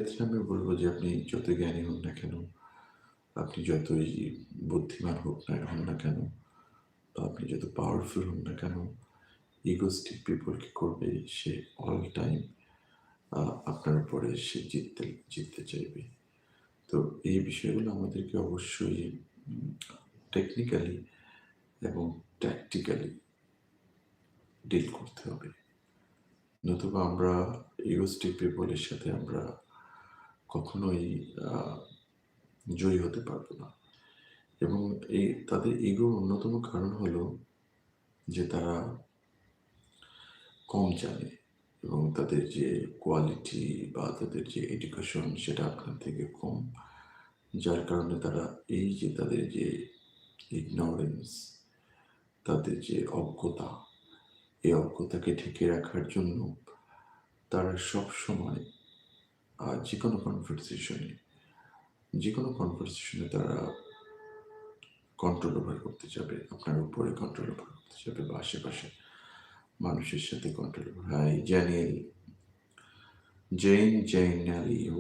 ক্ষেত্রে আমি বলব যে আপনি যতই জ্ঞানী হন না কেন, আপনি যতই বুদ্ধিমান হন না কেন, বা আপনি যত পাওয়ারফুল হন না কেন, ইগোস্টিক পিপল কি করবে? সে অল টাইম আ আপনার উপরে সে জিততে চাইবে। তো এই বিষয়গুলো আমাদেরকে অবশ্যই উম টেকনিক্যালি এবং ট্যাকটিক্যালি ডিল করতে হবে। নতুবা আমরা ইগোস্টিক পিপল এর সাথে আমরা কখনোই আ জয়ী হতে পারব না। এবং তাদের ইগোর অন্যতম কারণ হলো যে তারা কম জানে এবং তাদের যে কোয়ালিটি বা তাদের যে এডুকেশন সেটা আপনার থেকে কম। যার কারণে তারা এই যে তাদের যে ইগনোরেন্স, তাদের যে অজ্ঞতা, এই অজ্ঞতাকে ঢেকে রাখার জন্য তারা সবসময় যেকোনো কনভারসেশনে তারা কন্ট্রোল ওভার করতে চাবে। আপনার উপরে কন্ট্রোল ওভার করতে চাবে বা আশেপাশে মানুষের সাথে control over. Hi, Zain Ali